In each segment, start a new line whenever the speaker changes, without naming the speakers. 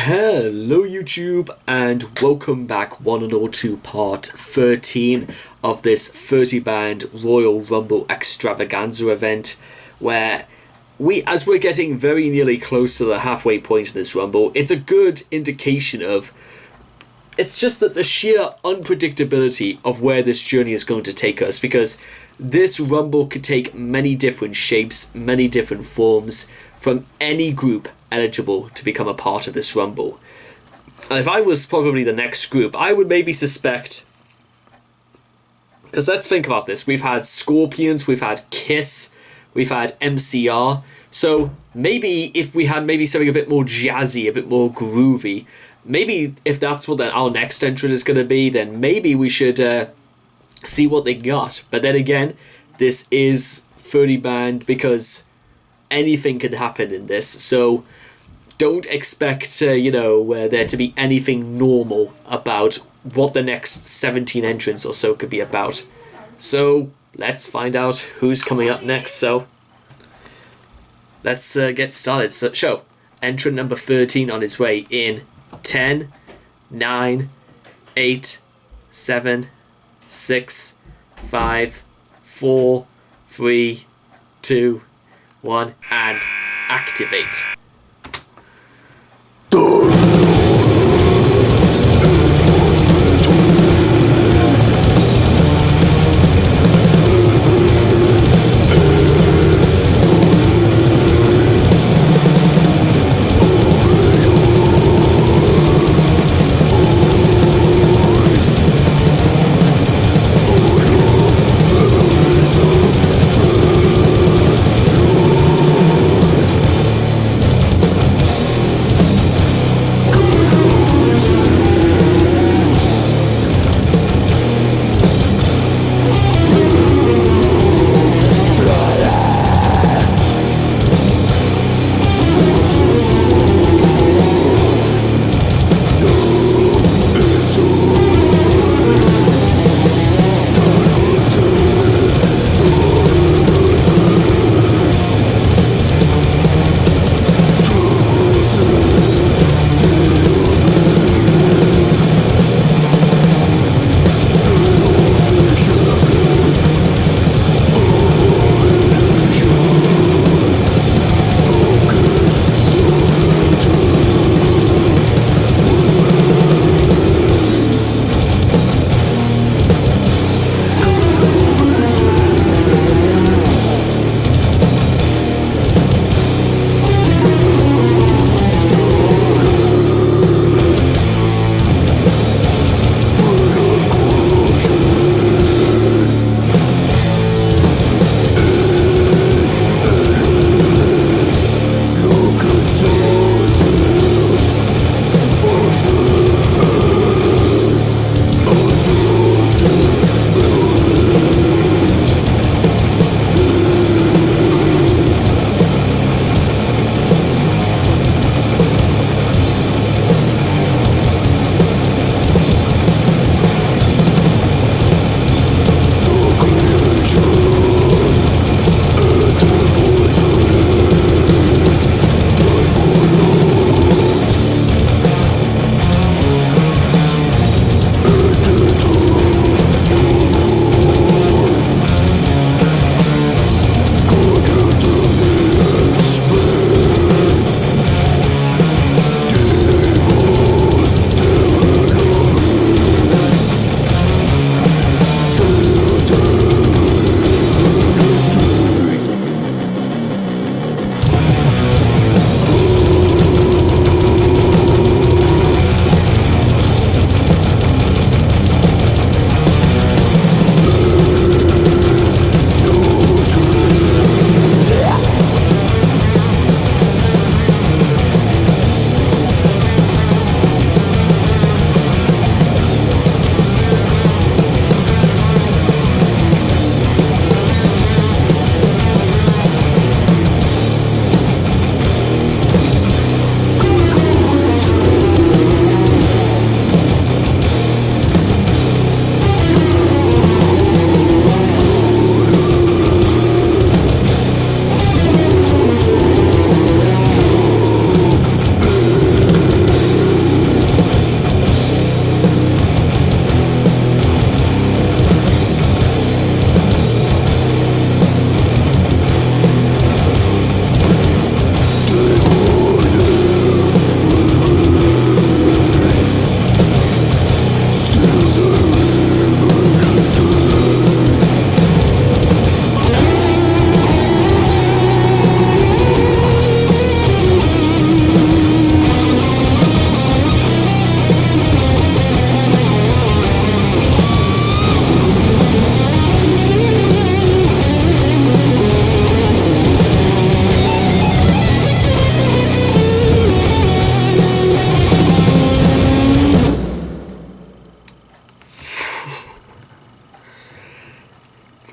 Hello YouTube and welcome back one and all to part 13 of this 30 band Royal Rumble extravaganza event, where as we're getting very nearly close to the halfway point of this Rumble, it's a good indication of, it's just that the sheer unpredictability of where this journey is going to take us, because this Rumble could take many different shapes, many different forms from any group eligible to become a part of this Rumble. And if I was probably the next group, I would maybe suspect, because let's think about this, we've had Scorpions, we've had Kiss, we've had MCR, so maybe if we had maybe something a bit more jazzy, a bit more groovy, maybe if that's what our next entrant is going to be, then maybe we should see what they got. But then again, this is 30 band, because anything can happen in this, so don't expect there to be anything normal about what the next 17 entrants or so could be about. So let's find out who's coming up next. So let's get started. So entrant number 13 on his way in 10, 9, 8, 7, 6, 5, 4, 3, 2, 1, and activate.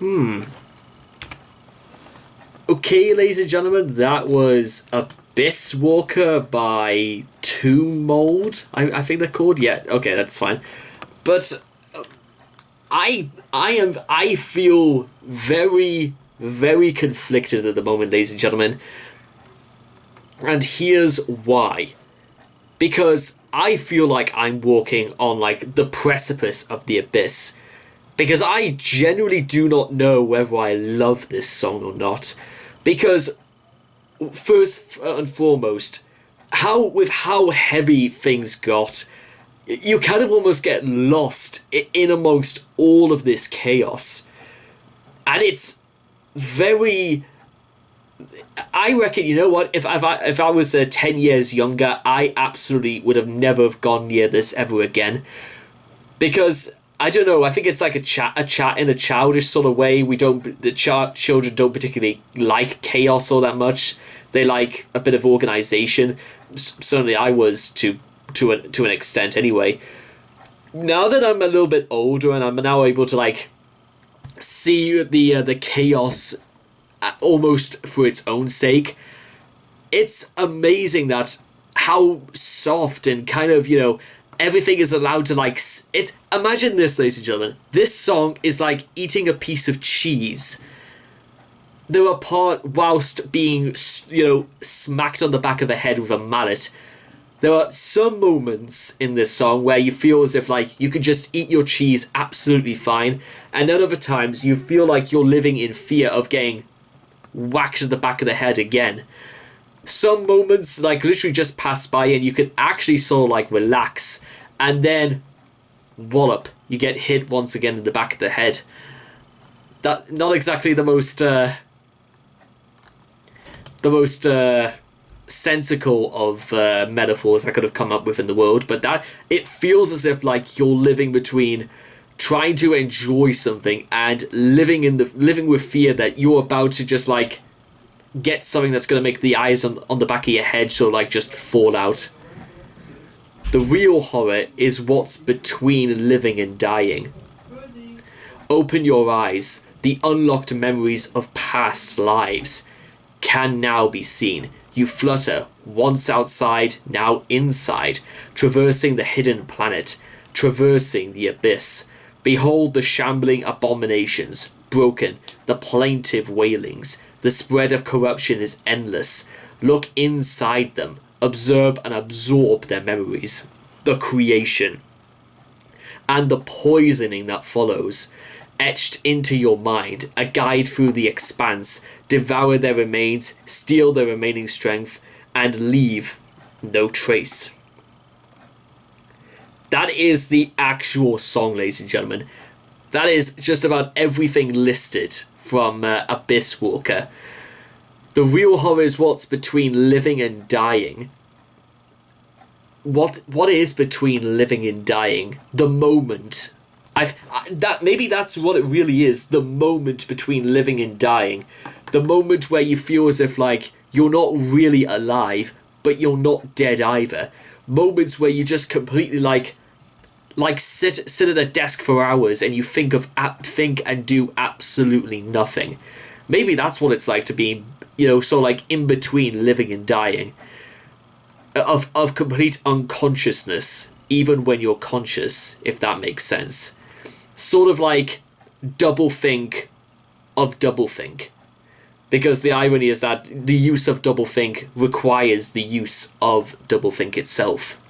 Okay, ladies and gentlemen, that was Abyss Walker by Tomb Mold. I think they're called. Yeah, okay, that's fine. But I feel very, very conflicted at the moment, ladies and gentlemen. And here's why. Because I feel like I'm walking on like the precipice of the abyss. Because I genuinely do not know whether I love this song or not. Because first and foremost, how heavy things got, you kind of almost get lost in amongst all of this chaos. And it's very... I reckon, you know what, if I was 10 years younger, I absolutely would have never have gone near this ever again. Because... I don't know, I think it's like a chat in a childish sort of way. Children don't particularly like chaos all that much. They like a bit of organization. Certainly I was to an extent anyway. Now that I'm a little bit older and I'm now able to like see the chaos almost for its own sake, it's amazing that how soft and kind of, you know, everything is allowed to like... Imagine this, ladies and gentlemen. This song is like eating a piece of cheese. There are parts whilst being, you know, smacked on the back of the head with a mallet. There are some moments in this song where you feel as if like you could just eat your cheese absolutely fine, and then other times you feel like you're living in fear of getting whacked at the back of the head again. Some moments like literally just pass by and you can actually sort of like relax, and then wallop, you get hit once again in the back of the head. That not exactly the most sensical of metaphors I could have come up with in the world, but that it feels as if like you're living between trying to enjoy something and living with fear that you're about to just like get something that's going to make the eyes on the back of your head so like just fall out. The real horror is what's between living and dying. Open your eyes. The unlocked memories of past lives can now be seen. You flutter, once outside, now inside, traversing the hidden planet, traversing the abyss. Behold the shambling abominations, broken, the plaintive wailings. The spread of corruption is endless. Look inside them. Observe and absorb their memories. The creation. And the poisoning that follows. Etched into your mind. A guide through the expanse. Devour their remains. Steal their remaining strength. And leave no trace. That is the actual song, ladies and gentlemen. That is just about everything listed from Abyss Walker. The real horror is what's between living and dying. What is between living and dying? The moment. Maybe that's what it really is. The moment between living and dying. The moment where you feel as if like you're not really alive, but you're not dead either. Moments where you just completely like sit at a desk for hours and you think and do absolutely nothing. Maybe that's what it's like to be, you know, so like in between living and dying. Of complete unconsciousness, even when you're conscious, if that makes sense. Sort of like doublethink of doublethink. Because the irony is that the use of doublethink requires the use of doublethink itself.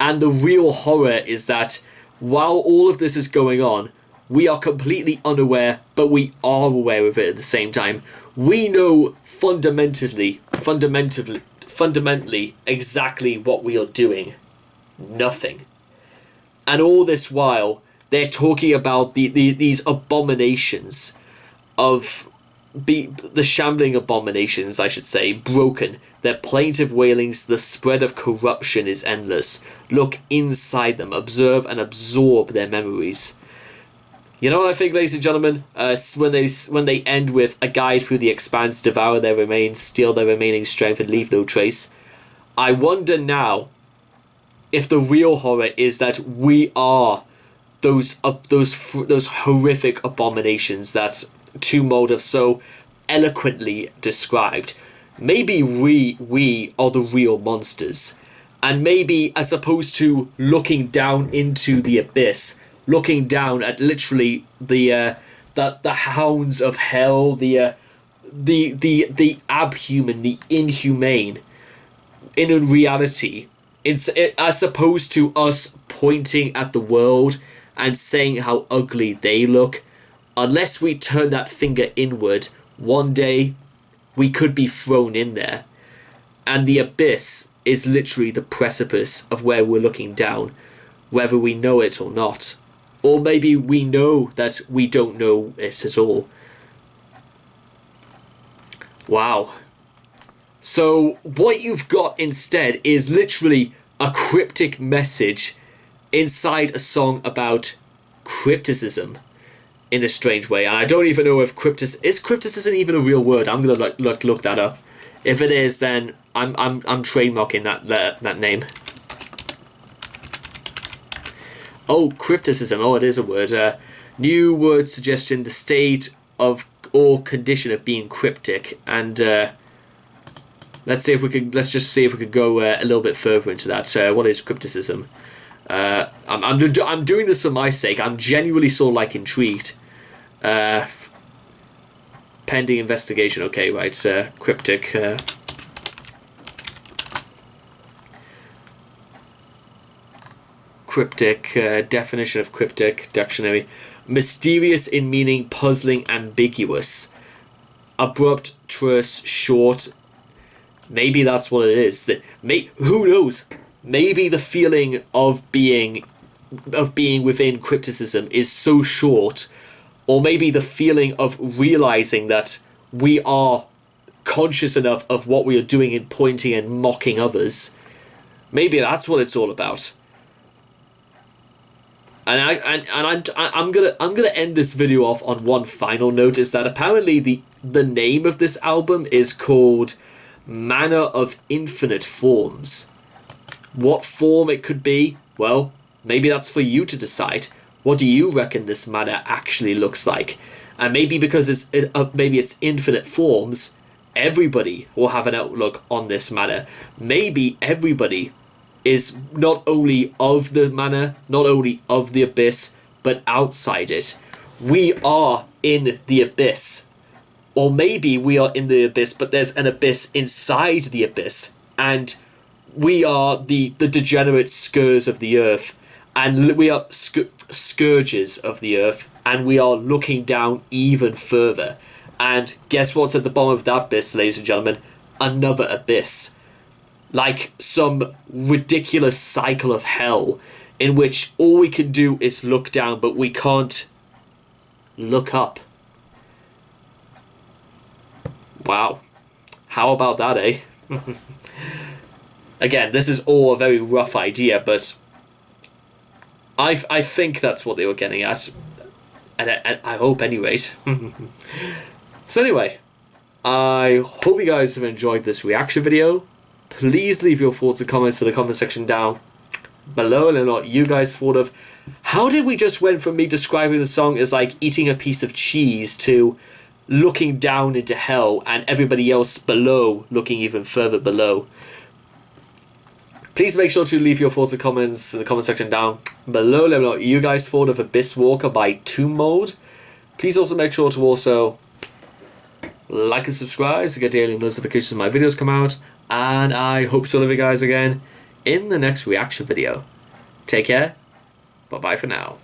And the real horror is that while all of this is going on, we are completely unaware, but we are aware of it at the same time. We know fundamentally exactly what we are doing. Nothing. And all this while, they're talking about these abominations of... the shambling abominations, I should say, broken. Their plaintive wailings, the spread of corruption is endless. Look inside them, observe and absorb their memories. You know what I think, ladies and gentlemen? When they end with a guide through the expanse, devour their remains, steal their remaining strength, and leave no trace. I wonder now if the real horror is that we are those horrific abominations that Tomb Mold have so eloquently described. Maybe we are the real monsters, and maybe as opposed to looking down into the abyss, looking down at literally the hounds of hell, the abhuman, the inhumane, in reality, as opposed to us pointing at the world and saying how ugly they look, unless we turn that finger inward, one day we could be thrown in there. And the abyss is literally the precipice of where we're looking down, whether we know it or not. Or maybe we know that we don't know it at all. Wow. So what you've got instead is literally a cryptic message inside a song about crypticism in a strange way. And I don't even know if is crypticism even a real word? I'm gonna look that up. If it is, then I'm trademarking that name. Oh, crypticism. Oh, it is a word. New word suggestion: the state of or condition of being cryptic. And let's just see if we could go a little bit further into that. What is crypticism? I'm doing this for my sake. I'm genuinely so intrigued. Pending investigation. Okay, right. Cryptic. Cryptic. Definition of cryptic. Dictionary. Mysterious in meaning, puzzling, ambiguous. Abrupt, terse, short. Maybe that's what it is. Who knows? Maybe the feeling of being within crypticism is so short, or maybe the feeling of realizing that we are conscious enough of what we are doing in pointing and mocking others. Maybe that's what it's all about. And I'm gonna end this video off on one final note, is that apparently the name of this album is called Manner of Infinite Forms. What form it could be, well, maybe that's for you to decide. What do you reckon this manner actually looks like? And maybe because maybe it's infinite forms, everybody will have an outlook on this manner. Maybe everybody is not only of the manner, not only of the abyss, but outside it. We are in the abyss. Or maybe we are in the abyss, but there's an abyss inside the abyss. And we are the degenerate scourges of the earth. And we are scourges of the earth. And we are looking down even further. And guess what's at the bottom of that abyss, ladies and gentlemen? Another abyss. Like some ridiculous cycle of hell in which all we can do is look down, but we can't look up. Wow. How about that, eh? Again, this is all a very rough idea, but I think that's what they were getting at. And I hope, anyway. So anyway, I hope you guys have enjoyed this reaction video. Please leave your thoughts and comments in the comment section down below. And what you guys thought of. How did we just went from me describing the song as like eating a piece of cheese to looking down into hell and everybody else below looking even further below? Please make sure to leave your thoughts and comments in the comment section down below. Let me know what you guys thought of Abyss Walker by Tomb Mold. Please also make sure to also like and subscribe to get daily notifications when my videos come out. And I hope to see you guys again in the next reaction video. Take care. Bye-bye for now.